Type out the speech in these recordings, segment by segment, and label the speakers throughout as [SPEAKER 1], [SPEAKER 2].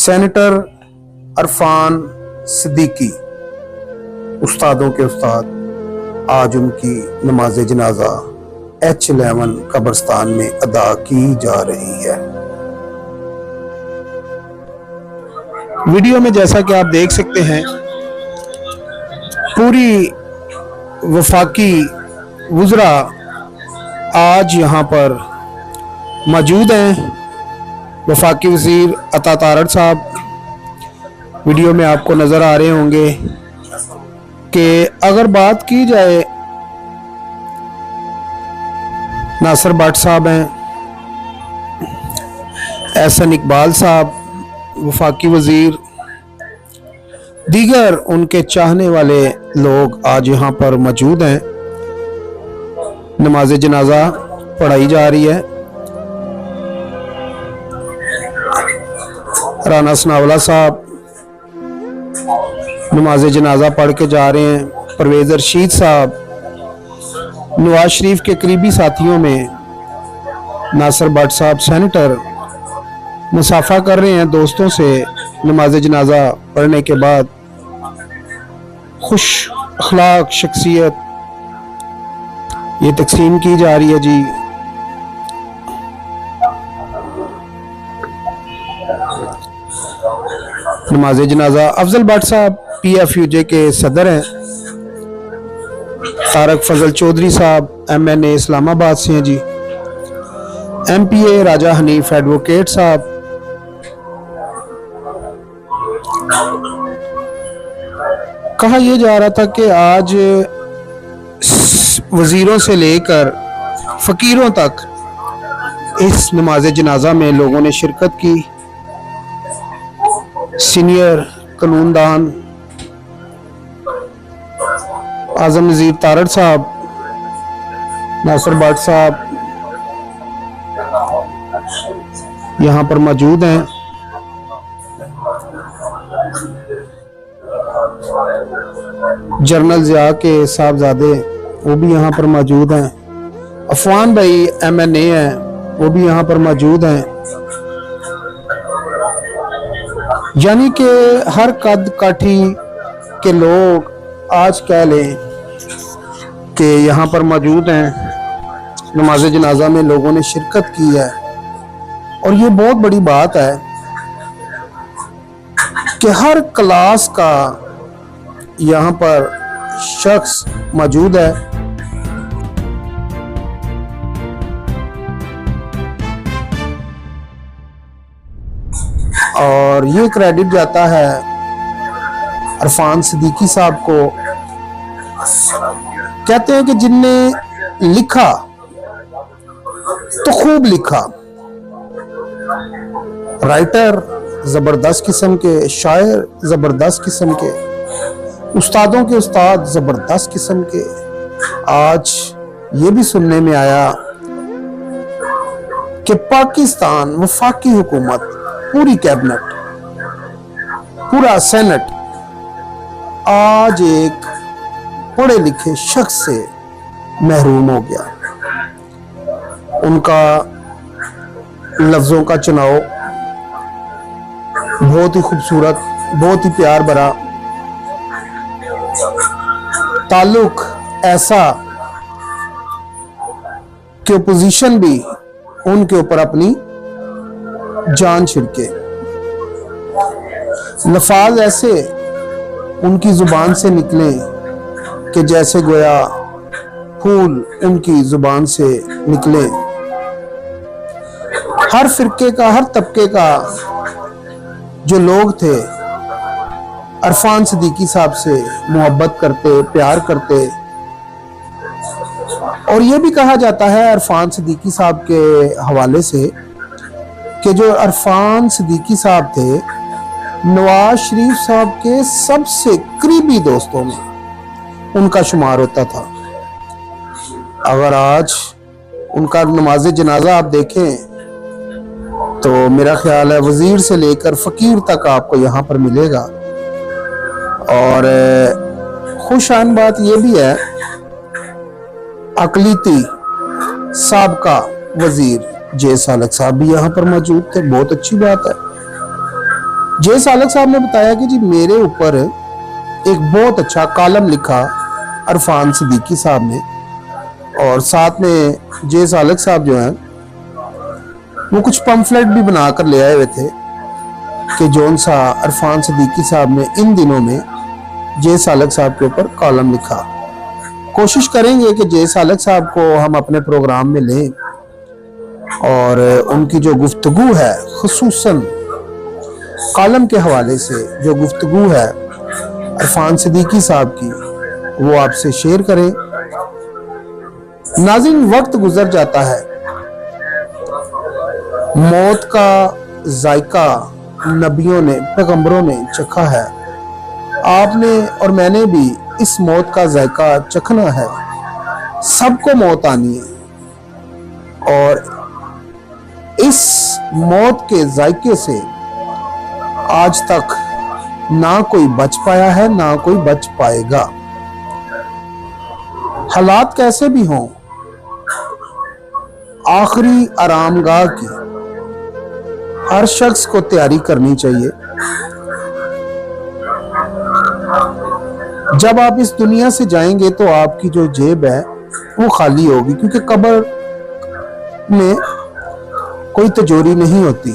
[SPEAKER 1] Senator Irfan Siddiqui, उस्तादों के उस्ताद, आज उनकी नमाज जनाजा H11 कब्रिस्तान में अदा की जा रही है। वीडियो में जैसा कि आप देख सकते हैं, पूरी वफाकी वुज़रा आज यहाँ पर मौजूद हैं। वफाकी वज़ीर अता तारड़ साहब वीडियो में आपको नज़र आ रहे होंगे कि अगर बात की जाए, नासिर भट्ट साहब हैं, एहसन इकबाल साहब वफाकी वज़ीर, दीगर उनके चाहने वाले लोग आज यहाँ पर मौजूद हैं। नमाज जनाजा पढ़ाई जा रही है। राना सनावला साहब नमाज जनाजा पढ़ के जा रहे हैं। परवेज़ रशीद साहब नवाज शरीफ के करीबी साथियों में नासिर भट्ट साहब सेनेटर मुसाफा कर रहे हैं दोस्तों से। नमाज जनाजा पढ़ने के बाद खुश अखलाक शख्सियत ये तकसीम की जा रही है जी। नमाज जनाजा अफजल भट्ट साहब PFUJ के सदर हैं। तारक फजल चौधरी साहब MNA इस्लामाबाद से हैं जी। MPA राजा हनीफ एडवोकेट साहब, कहा यह जा रहा था कि आज वजीरों से लेकर फकीरों तक इस नमाज जनाजा में लोगों ने शिरकत की। सीनियर कानूनदान आजम नज़ीर तारड़ साहब, नासिर भट्ट साहब यहाँ पर मौजूद हैं। जनरल ज़िया के साहबजादे वो भी यहाँ पर मौजूद हैं। अफवान भाई MNA हैं, वो भी यहाँ पर मौजूद हैं। यानी कि हर कद काठी के लोग आज कह लें कि यहाँ पर मौजूद हैं। नमाज जनाजा में लोगों ने शिरकत की है और ये बहुत बड़ी बात है कि हर क्लास का यहाँ पर शख्स मौजूद है। और ये क्रेडिट जाता है अरफान सिद्दीकी साहब को। कहते हैं कि जिनने लिखा तो खूब लिखा, राइटर जबरदस्त किस्म के, शायर जबरदस्त किस्म के, उस्तादों के उस्ताद जबरदस्त किस्म के। आज ये भी सुनने में आया कि पाकिस्तान वफाकी हुकूमत, पूरी कैबिनेट, पूरा सेनेट आज एक पढ़े लिखे शख्स से महरूम हो गया। उनका लफ्जों का चुनाव बहुत ही खूबसूरत, बहुत ही प्यार भरा, ताल्लुक ऐसा कि ओपोजिशन भी उनके ऊपर अपनी जान छिड़के। लफ्ज़ ऐसे उनकी जुबान से निकले कि जैसे गोया फूल उनकी जुबान से निकले। हर फिरके का, हर तबके का जो लोग थे अरफान सिद्दीकी साहब से मोहब्बत करते, प्यार करते। और ये भी कहा जाता है अरफान सिद्दीकी साहब के हवाले से कि जो अरफान सिद्दीकी साहब थे, नवाज शरीफ साहब के सबसे करीबी दोस्तों में उनका शुमार होता था। अगर आज उनका नमाज जनाजा आप देखें तो मेरा ख्याल है वजीर से लेकर फकीर तक आपको यहाँ पर मिलेगा। और खुशान बात यह भी है, अकलीती साबका वजीर जे सालक साहब भी यहाँ पर मौजूद थे। बहुत अच्छी बात है। जे सालक साहब ने बताया कि जी मेरे ऊपर एक बहुत अच्छा कॉलम लिखा अरफान सिद्दीकी साहब ने, और साथ में जे सालक साहब जो हैं वो कुछ पम्फलेट भी बना कर ले आए हुए थे कि जौन सा अरफान सिद्दीकी साहब ने इन दिनों में जे सालक साहब के ऊपर कॉलम लिखा। कोशिश करेंगे कि जे सालक साहब को हम अपने प्रोग्राम में लें और उनकी जो गुफ्तगू है, खुसूसन कॉलम के हवाले से जो गुफ्तगू है अरफान सिद्दीकी साहब की, वो आपसे शेयर करें। नाज़रीन, वक्त गुजर जाता है, मौत का जायका नबियों ने, पैगंबरों ने चखा है। आपने और मैंने भी इस मौत का जायका चखना है। सबको मौत आनी है और इस मौत के जायके से आज तक ना कोई बच पाया है, ना कोई बच पाएगा। हालात कैसे भी हों, आखिरी आरामगाह की हर शख्स को तैयारी करनी चाहिए। जब आप इस दुनिया से जाएंगे तो आपकी जो जेब है वो खाली होगी, क्योंकि कब्र में कोई तिजोरी नहीं होती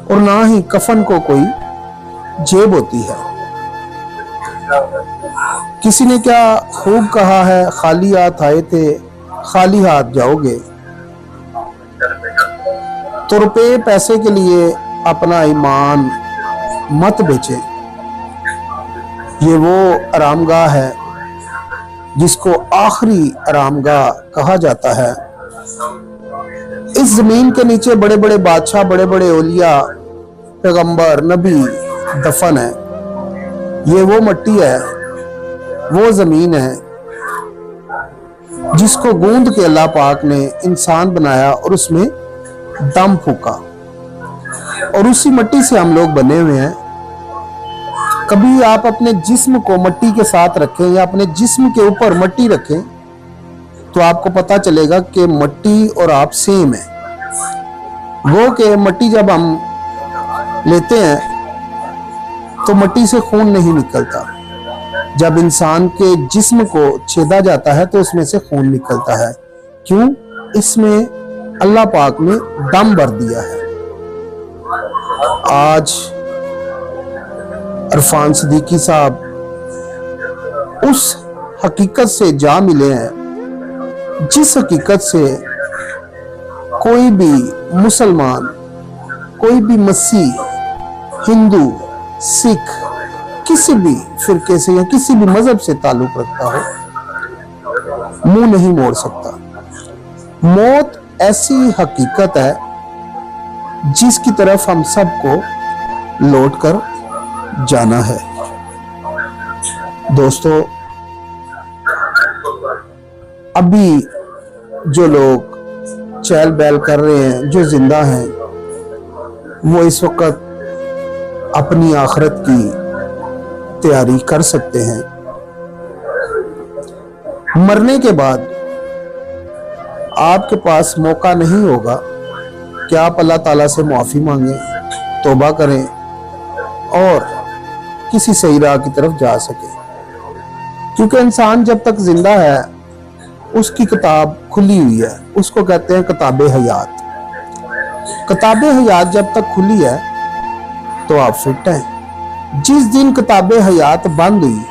[SPEAKER 1] और ना ही कफन को कोई जेब होती है। किसी ने क्या खूब कहा है, खाली हाथ आए थे खाली हाथ जाओगे। तो रुपए पैसे के लिए अपना ईमान मत बेचें। ये वो आरामगाह है जिसको आखिरी आरामगाह कहा जाता है। इस जमीन के नीचे बड़े बड़े बादशाह, बड़े बड़े औलिया, पैगंबर, नबी दफन है। ये वो मट्टी है, वो जमीन है जिसको गूंद के अल्लाह पाक ने इंसान बनाया और उसमें दम फूका, और उसी मट्टी से हम लोग बने हुए हैं। कभी आप अपने जिस्म को मट्टी के साथ रखें या अपने जिस्म के ऊपर मट्टी रखें तो आपको पता चलेगा कि मट्टी और आप सेम है। वो कि मट्टी जब हम लेते हैं तो मट्टी से खून नहीं निकलता, जब इंसान के जिस्म को छेदा जाता है तो उसमें से खून निकलता है। क्यों? इसमें अल्लाह पाक ने दम भर दिया है। आज अरफान सिद्दीकी साहब उस हकीकत से जा मिले हैं जिस हकीकत से कोई भी मुसलमान, कोई भी मसीह, हिंदू, सिख, किसी भी फिरके से या किसी भी मजहब से ताल्लुक रखता हो, मुंह नहीं मोड़ सकता। मौत ऐसी हकीकत है जिसकी तरफ हम सबको लौट कर जाना है। दोस्तों, अभी जो लोग चहल पहल कर रहे हैं, जो जिंदा हैं, वो इस वक्त अपनी आखिरत की तैयारी कर सकते हैं। मरने के बाद आपके पास मौका नहीं होगा कि आप अल्लाह ताला से माफ़ी मांगें, तौबा करें और किसी सही राह की तरफ जा सके। क्योंकि इंसान जब तक जिंदा है उसकी किताब खुली हुई है, उसको कहते हैं किताब हयात। किताब हयात जब तक खुली है तो आप फिट हैं। जिस दिन किताब हयात बंद हुई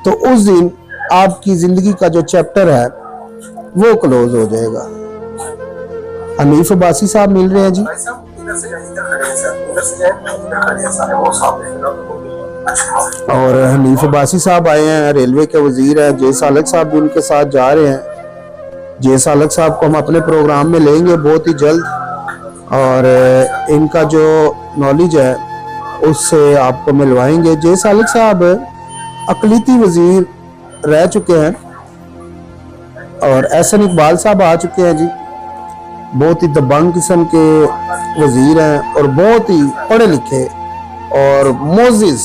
[SPEAKER 1] तो उस दिन आपकी जिंदगी का जो चैप्टर है वो क्लोज हो जाएगा। हनीफ अब्बासी साहब मिल रहे हैं जी। और हनीफ अब्बासी साहब आए हैं, रेलवे के वजीर हैं। जे सालक साहब भी उनके साथ जा रहे हैं। जे सालक साहब को हम अपने प्रोग्राम में लेंगे बहुत ही जल्द, और इनका जो नॉलेज है उससे आपको मिलवाएंगे। जे सालक साहब अकलीती वजीर रह चुके हैं और एहसन इकबाल साहब आ चुके हैं जी। बहुत ही दबंग किस्म के वजीर हैं और बहुत ही पढ़े लिखे और मोजिज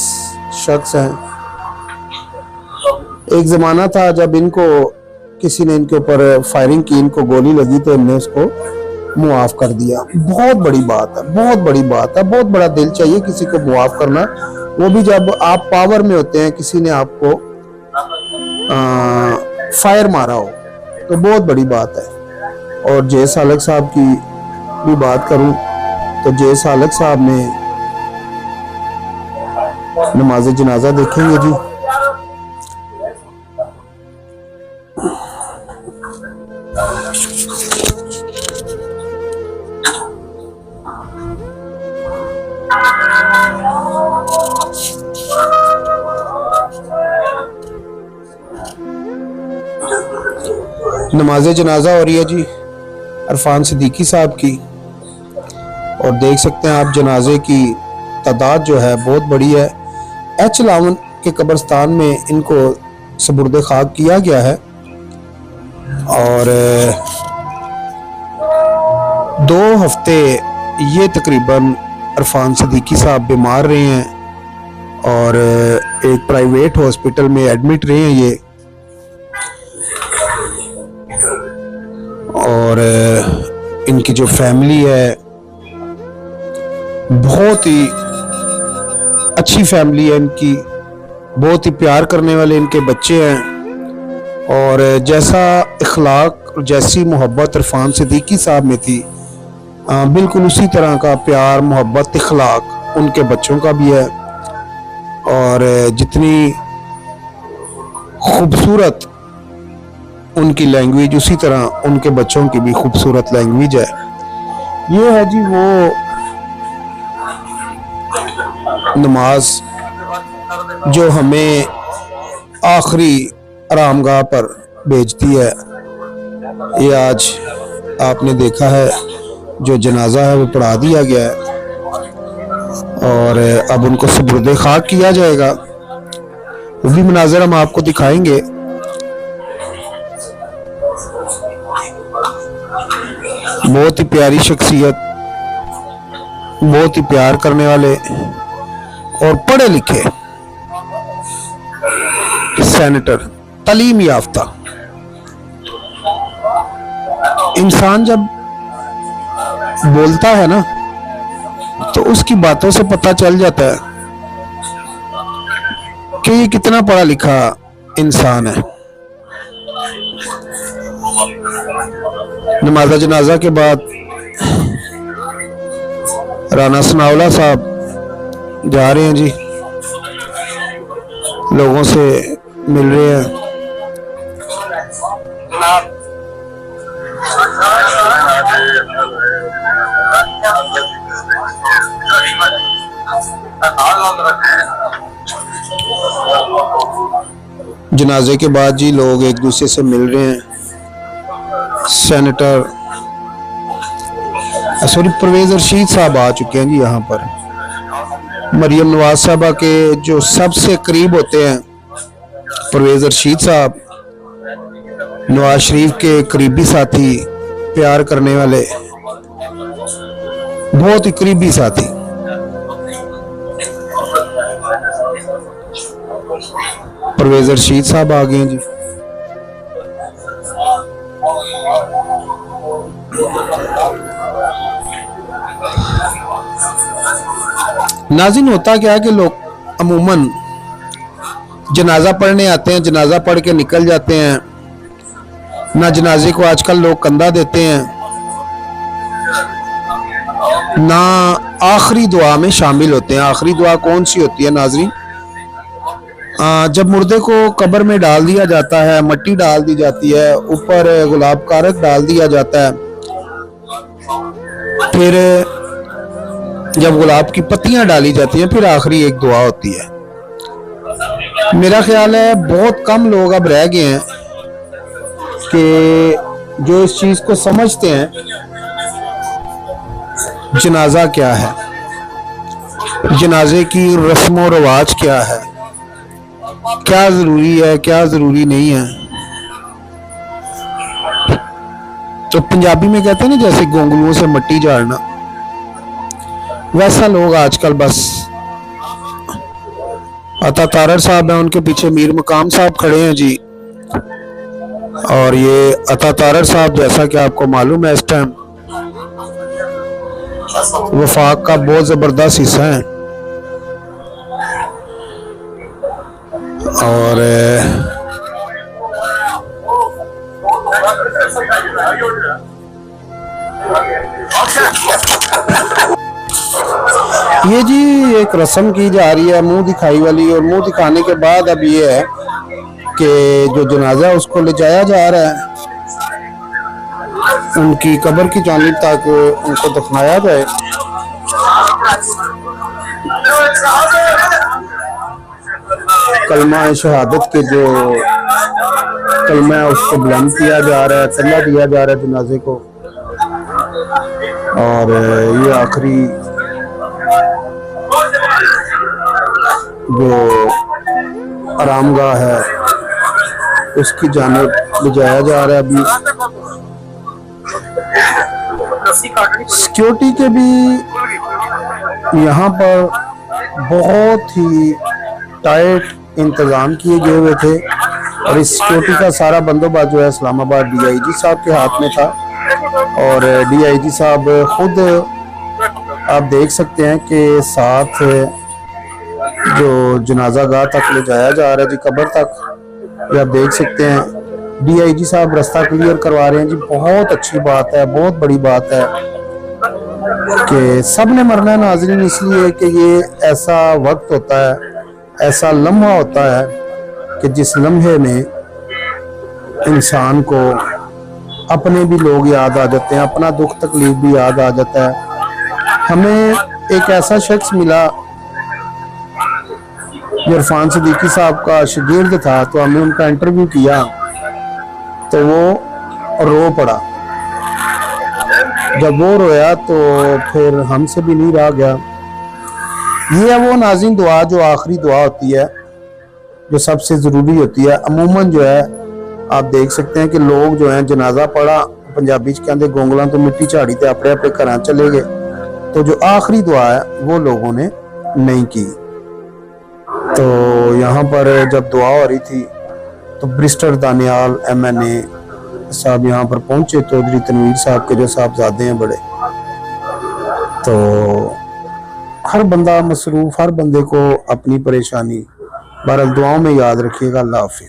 [SPEAKER 1] शख्स हैं। एक जमाना था जब इनको किसी ने इनके ऊपर फायरिंग की, इनको गोली लगी तो इनने उसको मुआफ कर दिया। बहुत बड़ी बात है, बहुत बड़ी बात है। बहुत बड़ा दिल चाहिए किसी को मुआफ करना, वो भी जब आप पावर में होते हैं, किसी ने आपको फायर मारा हो, तो बहुत बड़ी बात है। और जय सालक साहब की भी बात करूं तो जय सालक साहब ने नमाज जनाजा देखेंगे जी। नमाज जनाजा हो रही है जी इरफान सिद्दीकी साहब की, और देख सकते हैं आप जनाजे की तादाद जो है बहुत बड़ी है। एच लावन के कब्रिस्तान में इनको सुपुर्द खाक किया गया है, और 2 हफ्ते ये तकरीबन इरफान सिद्दीकी साहब बीमार रहे हैं और एक प्राइवेट हॉस्पिटल में एडमिट रहे हैं ये। और इनकी जो फैमिली है बहुत ही अच्छी फैमिली है इनकी, बहुत ही प्यार करने वाले इनके बच्चे हैं। और जैसा इखलाक और जैसी मोहब्बत इरफान सिद्दीकी साहब में थी, बिल्कुल उसी तरह का प्यार मोहब्बत इखलाक उनके बच्चों का भी है। और जितनी खूबसूरत उनकी लैंग्वेज, उसी तरह उनके बच्चों की भी खूबसूरत लैंग्वेज है। ये है जी वो नमाज जो हमें आखिरी आरामगाह पर भेजती है। ये आज आपने देखा है जो जनाजा है वो पढ़ा दिया गया है, और अब उनको सुपुर्द खाक किया जाएगा। वो भी मनाज़र हम आपको दिखाएंगे। बहुत ही प्यारी शख्सियत, बहुत ही प्यार करने वाले और पढ़े लिखे सेनेटर, तालीम याफ्ता इंसान जब बोलता है ना तो उसकी बातों से पता चल जाता है कि ये कितना पढ़ा लिखा इंसान है। नमाज जनाजा के बाद राना सनाउल्लाह साहब जा रहे हैं जी, लोगों से मिल रहे हैं। जनाजे के बाद जी लोग एक दूसरे से मिल रहे हैं। सेनेटर परवेज रशीद साहब आ चुके हैं जी यहाँ पर। मरियम नवाज साहबा के जो सबसे करीब होते हैं परवेज रशीद साहब, नवाज शरीफ के करीबी साथी, प्यार करने वाले बहुत ही करीबी साथी। परवेज रशीद साहब आ गए हैं जी। नाज़रीन, होता क्या है कि लोग अमूमन जनाजा पढ़ने आते हैं, जनाजा पढ़ के निकल जाते हैं। ना जनाजे को आजकल लोग कंधा देते हैं, ना आखिरी दुआ में शामिल होते हैं। आखिरी दुआ कौन सी होती है नाज़रीन? जब मुर्दे को कब्र में डाल दिया जाता है, मट्टी डाल दी जाती है, ऊपर गुलाब कारक डाल दिया जाता है, फिर जब गुलाब की पत्तियां डाली जाती हैं, फिर आखिरी एक दुआ होती है। मेरा ख्याल है बहुत कम लोग अब रह गए हैं कि जो इस चीज को समझते हैं जनाजा क्या है, जनाजे की रस्म व रवाज क्या है, क्या जरूरी है, क्या जरूरी नहीं है। तो पंजाबी में कहते हैं ना, जैसे गोंगलुओं से मट्टी झाड़ना, वैसा लोग आजकल बस। अता तारड़ साहब है, उनके पीछे मीर मकाम साहब खड़े हैं जी। और ये अता तारड़ साहब, जैसा कि आपको मालूम है, इस टाइम वफाक का बहुत ज़बरदस्त हिस्सा है। और ये जी एक रस्म की जा रही है मुंह दिखाई वाली, और मुंह दिखाने के बाद अब ये है कि जो जनाजा उसको ले जाया जा रहा है उनकी कब्र की जानिब तक उनको दफनाया जाए। कलमा शहादत के जो कलमा है उसको बुलंद किया जा रहा है, तल्ला दिया जा रहा है जनाजे को। और ये आखिरी जो आरामगाह है उसकी जानिब ले जाया जा रहा है। अभी सिक्योरिटी के भी यहाँ पर बहुत ही टाइट इंतजाम किए गए हुए थे, और इस सिक्योरिटी का सारा बंदोबस्त जो है इस्लामाबाद डीआईजी साहब के हाथ में था। और डीआईजी साहब खुद आप देख सकते हैं कि साथ जो जनाजा गाह तक ले जाया जा रहा है जी, कब्र तक, ये आप देख सकते हैं डीआईजी साहब रास्ता क्लियर करवा रहे हैं जी। बहुत अच्छी बात है, बहुत बड़ी बात है कि सब ने मरना है नाज़रीन, इसलिए कि ये ऐसा वक्त होता है, ऐसा लम्हा होता है कि जिस लम्हे में इंसान को अपने भी लोग याद आ जाते हैं, अपना दुख तकलीफ भी याद आ जाता है। हमें एक ऐसा शख्स मिला जो इरफान सिद्दीकी साहब का शागिर्द था, तो हमने उनका इंटरव्यू किया तो वो रो पड़ा। जब वो रोया तो फिर हमसे भी नहीं रहा गया। ये है वो नाज़रीन दुआ जो आखिरी दुआ होती है, जो सबसे ज़रूरी होती है। अमूमन जो है आप देख सकते हैं कि लोग जो हैं जनाजा पढ़ा, पंजाबी च कहते गोंगलों तो मिट्टी झाड़ी ते अपने अपने घर चले गए, तो जो आखिरी दुआ है वो लोगों ने नहीं की। तो यहाँ पर जब दुआ हो रही थी तो बैरिस्टर दानियाल MNA साहब यहाँ पर पहुंचे, चौधरी तनवीर साहब के जो साहबजादे हैं बड़े, तो हर बंदा मसरूफ, हर बंदे को अपनी परेशानी, बहरहाल दुआओं में याद रखिएगा। अल्लाह हाफिज़।